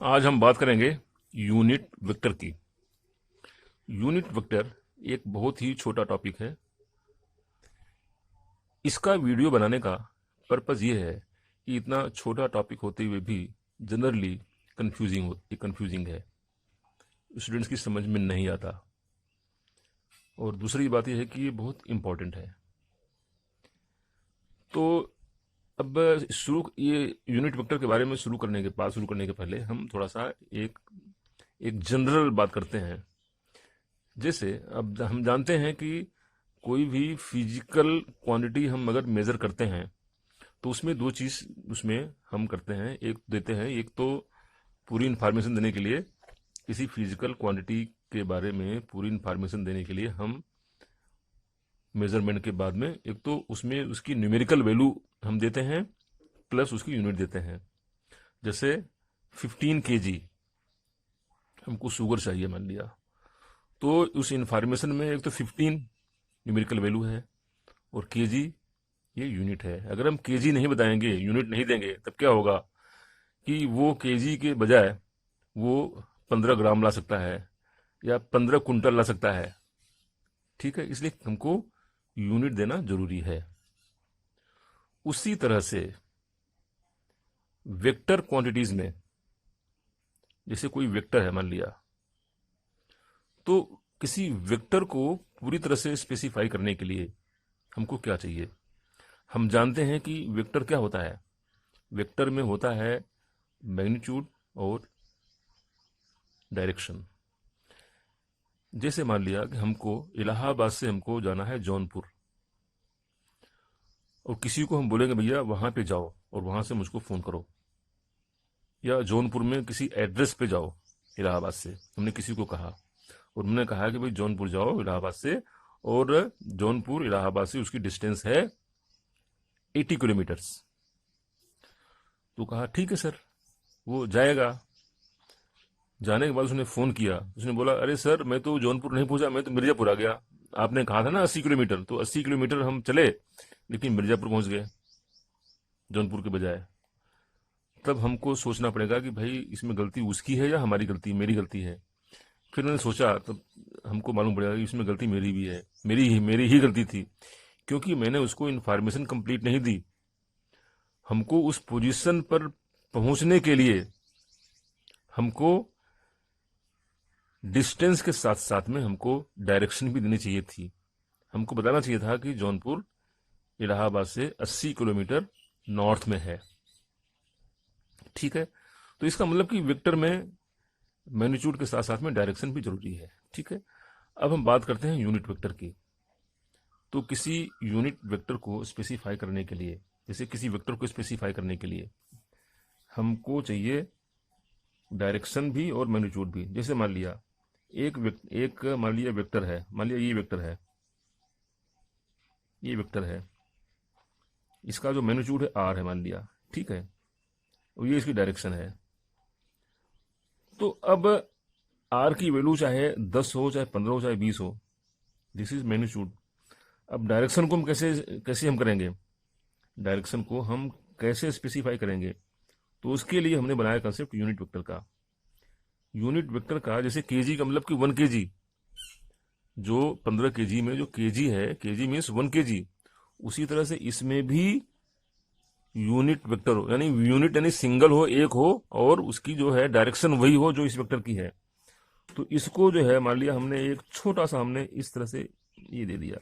आज हम बात करेंगे यूनिट वेक्टर की। यूनिट वेक्टर एक बहुत ही छोटा टॉपिक है। इसका वीडियो बनाने का पर्पज़ ये है कि इतना छोटा टॉपिक होते हुए भी जनरली कंफ्यूजिंग है, स्टूडेंट्स की समझ में नहीं आता। और दूसरी बात यह है कि ये बहुत इम्पोर्टेंट है। तो अब ये यूनिट वेक्टर के बारे में शुरू करने के पहले हम थोड़ा सा एक एक जनरल बात करते हैं। जैसे अब हम जानते हैं कि कोई भी फिजिकल क्वांटिटी हम अगर मेजर करते हैं तो उसमें दो चीज उसमें हम करते हैं, एक देते हैं, एक तो पूरी इंफॉर्मेशन देने के लिए, किसी फिजिकल क्वांटिटी के बारे में पूरी इंफॉर्मेशन देने के लिए हम मेजरमेंट के बाद में एक तो उसमें उसकी न्यूमेरिकल वैल्यू हम देते हैं प्लस उसकी यूनिट देते हैं। जैसे 15 kg हमको शुगर चाहिए मान लिया, तो उस इंफॉर्मेशन में एक तो 15 न्यूमेरिकल वैल्यू है और केजी ये यूनिट है। अगर हम केजी नहीं बताएंगे, यूनिट नहीं देंगे, तब क्या होगा कि वो केजी के बजाय वो 15 ग्राम ला सकता है या 15 कुंटल ला सकता है। ठीक है, इसलिए हमको यूनिट देना जरूरी है। उसी तरह से वेक्टर क्वांटिटीज में, जैसे कोई वेक्टर है मान लिया, तो किसी वेक्टर को पूरी तरह से स्पेसिफाई करने के लिए हमको क्या चाहिए? हम जानते हैं कि वेक्टर क्या होता है। वेक्टर में होता है मैग्नीट्यूड और डायरेक्शन। जैसे मान लिया कि हमको इलाहाबाद से हमको जाना है जौनपुर, और किसी को हम बोलेंगे भैया वहां पे जाओ और वहां से मुझको फोन करो, या जौनपुर में किसी एड्रेस पे जाओ इलाहाबाद से, हमने किसी को कहा और उन्होंने कहा कि भाई जौनपुर जाओ इलाहाबाद से, और जौनपुर इलाहाबाद से उसकी डिस्टेंस है 80 किलोमीटर्स। तो कहा ठीक है सर, वो जाएगा। जाने के बाद उसने फोन किया, उसने बोला अरे सर मैं तो जौनपुर नहीं पहुंचा, मैं तो मिर्जापुर आ गया। आपने कहा था ना 80 किलोमीटर, तो 80 किलोमीटर हम चले लेकिन मिर्जापुर पहुंच गए जौनपुर के बजाय। तब हमको सोचना पड़ेगा कि भाई इसमें गलती उसकी है या हमारी गलती, मेरी गलती है। फिर मैंने सोचा, तब हमको मालूम पड़ेगा कि इसमें गलती मेरी भी है, मेरी ही गलती थी, क्योंकि मैंने उसको इन्फॉर्मेशन कंप्लीट नहीं दी। हमको उस पोजीशन पर पहुंचने के लिए हमको डिस्टेंस के साथ साथ में हमको डायरेक्शन भी देनी चाहिए थी। हमको बताना चाहिए था कि जौनपुर इलाहाबाद से 80 किलोमीटर नॉर्थ में है। ठीक है, तो इसका मतलब कि वेक्टर में मैग्नीट्यूड के साथ साथ में डायरेक्शन भी जरूरी है। ठीक है, अब हम बात करते हैं यूनिट वेक्टर की। तो किसी यूनिट वेक्टर को स्पेसिफाई करने के लिए, जैसे किसी वेक्टर को स्पेसिफाई करने के लिए हमको चाहिए डायरेक्शन भी और मैग्नीट्यूड भी। जैसे मान लिया एक मान लिया वेक्टर है, मान लिया ये वेक्टर है, इसका जो मैग्नीट्यूड है आर है मान लिया। ठीक है, और ये इसकी डायरेक्शन है। तो अब आर की वैल्यू चाहे 10 हो, चाहे 15 हो, चाहे 20 हो, दिस इज मैग्नीट्यूड। अब डायरेक्शन को हम कैसे कैसे हम करेंगे, डायरेक्शन को हम कैसे स्पेसिफाई करेंगे? तो उसके लिए हमने बनाया कंसेप्ट यूनिट वेक्टर का। यूनिट वेक्टर का जैसे केजी का मतलब कि 1 kg, जो 15 kg में जो केजी है, केजी मीन्स 1 kg, उसी तरह से इसमें भी यूनिट वेक्टर हो, यानी यूनिट यानी सिंगल हो, एक हो, और उसकी जो है डायरेक्शन वही हो जो इस वेक्टर की है। तो इसको जो है मान लिया हमने एक छोटा सा हमने इस तरह से ये दे दिया,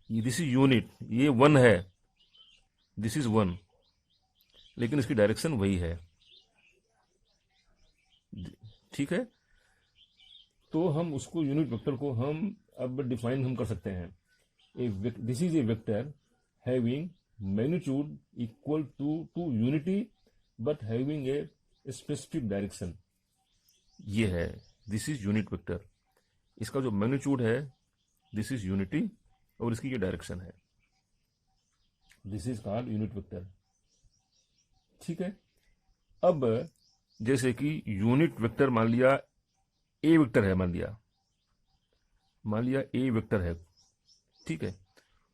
ये दिस इज यूनिट, ये 1 है, दिस इज 1, लेकिन इसकी डायरेक्शन वही है। ठीक है, तो हम उसको यूनिट वेक्टर को हम अब डिफाइन हम कर सकते हैं। This is a vector having magnitude equal to unity but having a specific direction. ये है, दिस इज यूनिट वेक्टर। इसका जो मैग्नीट्यूड है दिस इज यूनिटी और इसकी ये डायरेक्शन है, this is called unit vector. ठीक है, अब जैसे कि यूनिट वेक्टर मान लिया ए वेक्टर है, मान लिया ए वेक्टर है। ठीक है,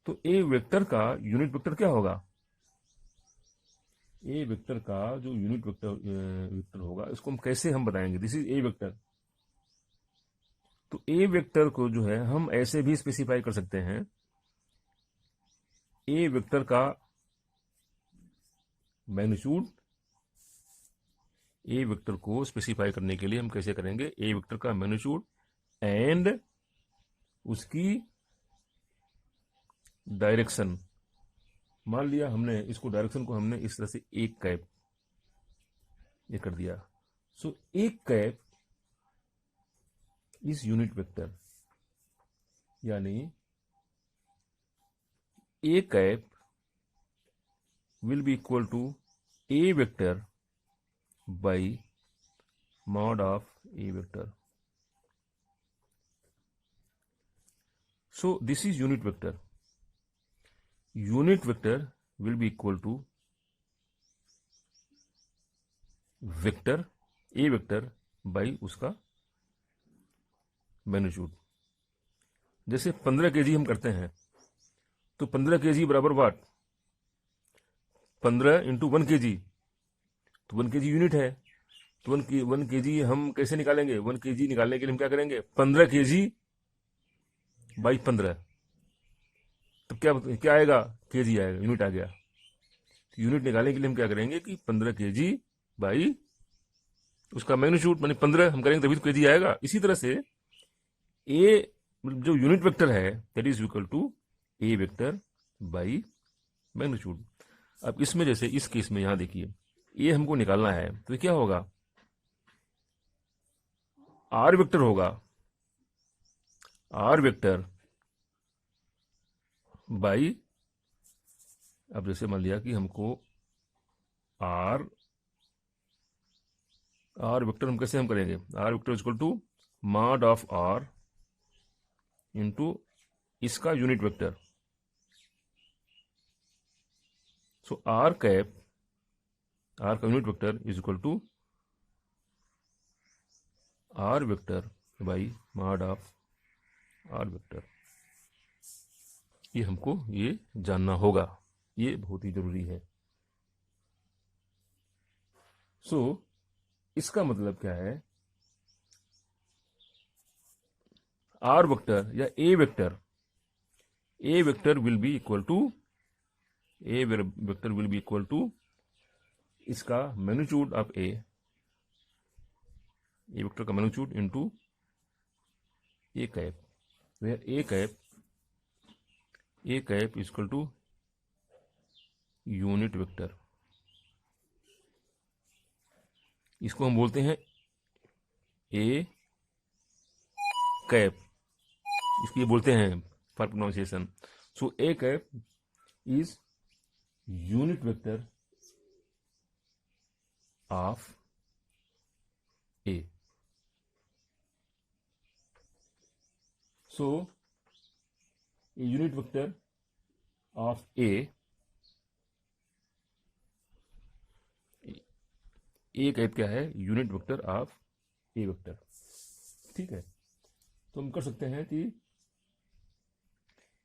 तो ए वेक्टर का यूनिट वेक्टर क्या होगा? ए वेक्टर का जो यूनिट वेक्टर वेक्टर होगा, इसको हम कैसे हम बताएंगे, दिस इज ए वेक्टर। तो ए वेक्टर को जो है हम ऐसे भी स्पेसिफाई कर सकते हैं, ए वेक्टर का मैग्नीट्यूड, ए वेक्टर को स्पेसिफाई करने के लिए हम कैसे करेंगे, ए वेक्टर का मैग्नीट्यूड एंड उसकी डायरेक्शन। मान लिया हमने इसको, डायरेक्शन को हमने इस तरह से एक कैप ये कर दिया। सो एक कैप इज यूनिट वेक्टर, यानी A cap will be equal to a vector by mod of a vector. So this is unit vector. Unit vector will be equal to vector a vector by उसका magnitude. जैसे 15 kg हम करते हैं, तो 15 kg बराबर वाट, 15 into 1 kg, तो 1 kg unit है। तो 1 kg हम कैसे निकालेंगे, 1 kg निकालने के लिए हम क्या करेंगे, 15 kg बाई 15, तो क्या आएगा, kg आएगा, यूनिट आ गया। तो यूनिट निकालने के लिए हम क्या करेंगे कि 15 kg बाई उसका मैग्नीट्यूड, माने 15 हम करेंगे तभी तो kg आएगा। इसी तरह से ए जो यूनिट वेक्टर है that is equal to A vector by magnitude. अब इसमें जैसे इस केस में यहां देखिए, ये हमको निकालना है, तो क्या होगा, आर वेक्टर होगा, आर वेक्टर बाई, अब जैसे मान लिया कि हमको आर वेक्टर हम कैसे हम करेंगे, R vector equal to mod of R into इसका unit vector. So R cap, R का unit vector is equal to R vector by mod of R vector. ये हमको ये जानना होगा, ये बहुत ही जरूरी है। सो इसका मतलब क्या है, आर वेक्टर या A vector will be equal to, A vector will be equal to इसका मैग्नीट्यूड ऑफ ए वेक्टर का magnitude into A cap, where A cap is equal to unit vector. इसको हम बोलते हैं ए कैप, इसको ये बोलते हैं for pronunciation. So A cap is unit vector of A. So unit vector of A cap क्या है, unit vector of A vector. ठीक है, तो हम कर सकते हैं कि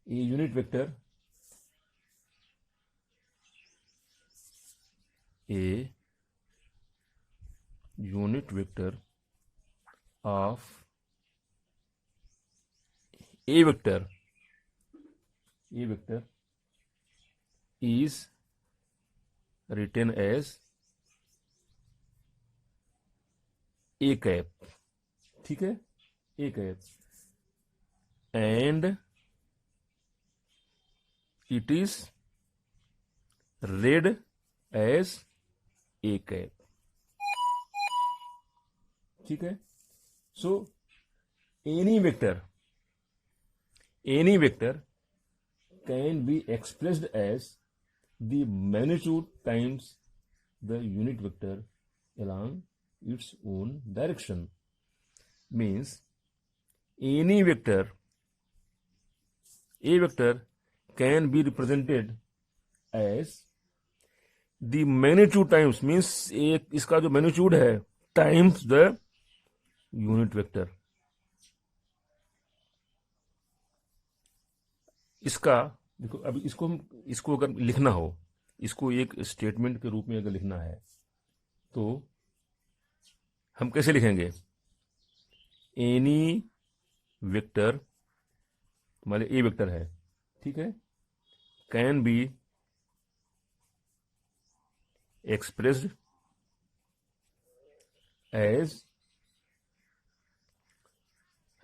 A unit vector, A unit vector of A vector is written as a cap, ठीक है, a cap, and it is read as a cap, ठीक है। so any vector can be expressed as the magnitude times the unit vector along its own direction. Means any vector, a vector can be represented as the magnitude times, means एक इसका जो magnitude है times the unit vector। इसका देखो, अब इसको अगर लिखना हो, इसको एक स्टेटमेंट के रूप में अगर लिखना है तो हम कैसे लिखेंगे? एनी वेक्टर, मान लीजिए ए वेक्टर है, ठीक है, can be expressed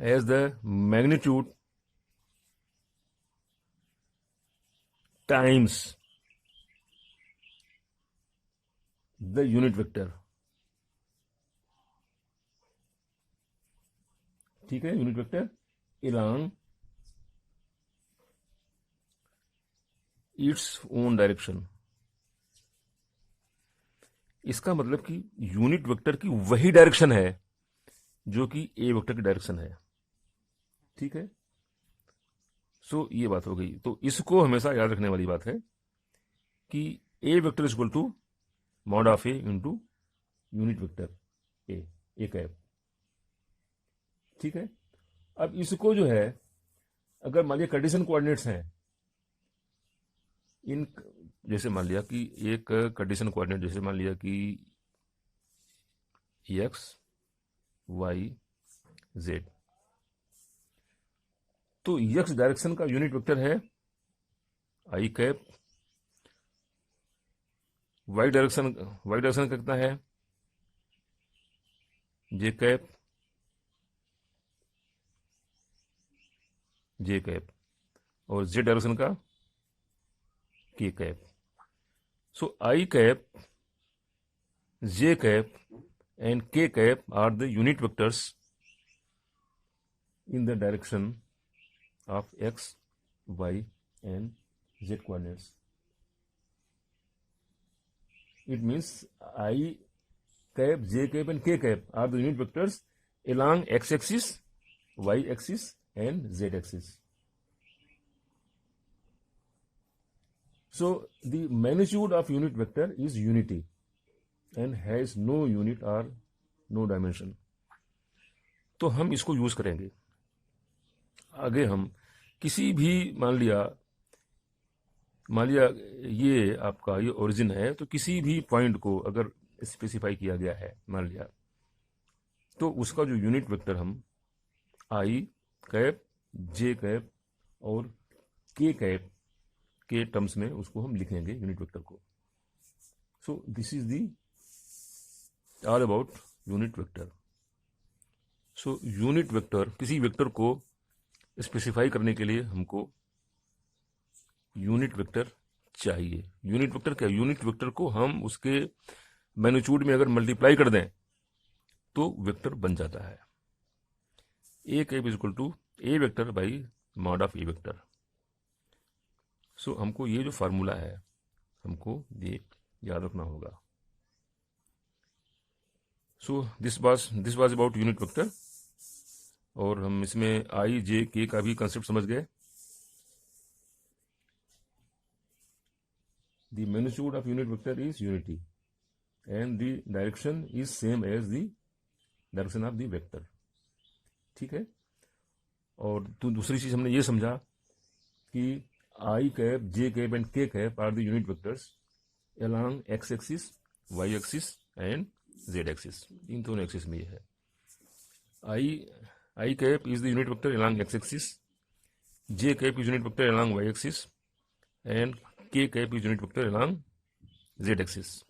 as the magnitude times the unit vector, ठीक है, unit vector along its own direction. इसका मतलब कि यूनिट वेक्टर की वही डायरेक्शन है जो कि ए वेक्टर की डायरेक्शन है, ठीक है। सो ये बात हो गई। तो इसको हमेशा याद रखने वाली बात है कि A vector is equal to mod of A into unit vector A cap, ठीक है। अब इसको जो है, अगर मान लिया कार्टेशियन कोऑर्डिनेट्स हैं, इन जैसे मान लिया कि एक कार्टेशियन कोऑर्डिनेट, जैसे मान लिया कि एक्स वाई जेड, तो एक्स डायरेक्शन का यूनिट वेक्टर है आई कैप, वाई डायरेक्शन कितना है जे कैप, और जेड डायरेक्शन का के cap. So I cap, J cap and k cap are the unit vectors in the direction of x, y and z coordinates. It means I cap, j cap and k cap are the unit vectors along x axis, y axis and z axis. So the magnitude of unit vector is unity and has no unit or no dimension. तो हम इसको use करेंगे आगे। हम किसी भी मान लिया ये आपका ये ओरिजिन है, तो किसी भी पॉइंट को अगर स्पेसिफाई किया गया है मान लिया, तो उसका जो यूनिट वेक्टर हम आई कैप, जे कैप और के कैप के टर्म्स में उसको हम लिखेंगे यूनिट वेक्टर को। So this is the all about unit vector. So unit vector, किसी वेक्टर को स्पेसिफाई करने के लिए हमको यूनिट वेक्टर चाहिए। यूनिट वेक्टर क्या? यूनिट वेक्टर को हम उसके मैग्नीट्यूड में अगर मल्टीप्लाई कर दें तो वेक्टर बन जाता है। A cap is equal to A vector by mod of A vector. So हमको ये जो फार्मूला है हमको ये याद रखना होगा। So this was about unit vector, और हम इसमें आई जे के का भी कंसेप्ट समझ गए। The magnitude of unit vector is unity and the direction is same as the direction of the vector, ठीक है। और तो दूसरी चीज हमने ये समझा कि I cap, J cap and K cap are the unit vectors along x axis, y axis and z axis. इन दोनों एक्सिस में ये है। I cap is the unit vector along x axis, j cap is unit vector along y axis and k cap is unit vector along z axis.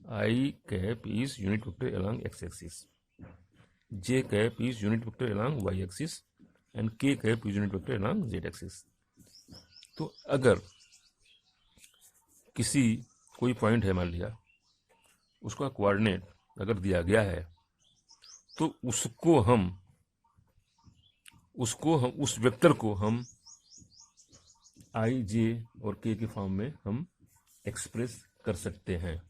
I cap is unit vector along x axis, j cap is unit vector along y axis and k cap is unit vector along z axis. तो अगर किसी कोई point है मान लिया, उसका coordinate अगर दिया गया है, तो उसको हम उस वेक्टर को हम आई जे और के के फॉर्म में हम एक्सप्रेस कर सकते हैं।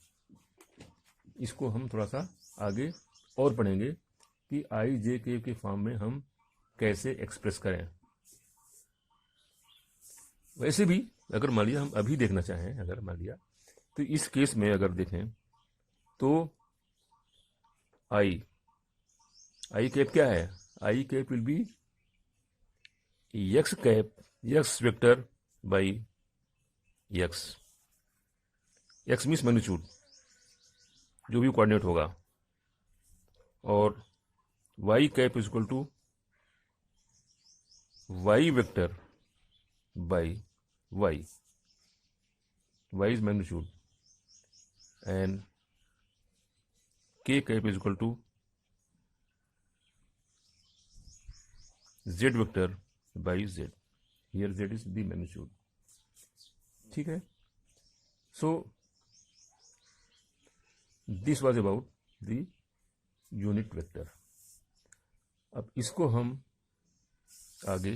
इसको हम थोड़ा सा आगे और पढ़ेंगे कि आई जे के फॉर्म में हम कैसे एक्सप्रेस करें। वैसे भी अगर मान लिया हम अभी देखना चाहें, अगर मान लिया, तो इस केस में अगर देखें तो आई कैप क्या है? I cap will be X cap, X vector by X, X means magnitude, जो भी कोऑर्डिनेट होगा, और Y cap is equal to Y vector by Y, Y is magnitude, and k cap is equal to z vector by z. Here z is the magnitude. ठीक है. So this was about the unit vector. अब इसको हम आगे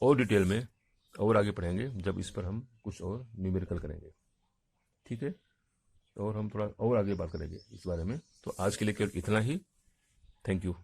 और detail में और आगे पढ़ेंगे जब इस पर हम कुछ और न्यूमेरिकल करेंगे. ठीक है, और हम थोड़ा और आगे बात करेंगे इस बारे में. तो आज के लिए केवल इतना ही. Thank you.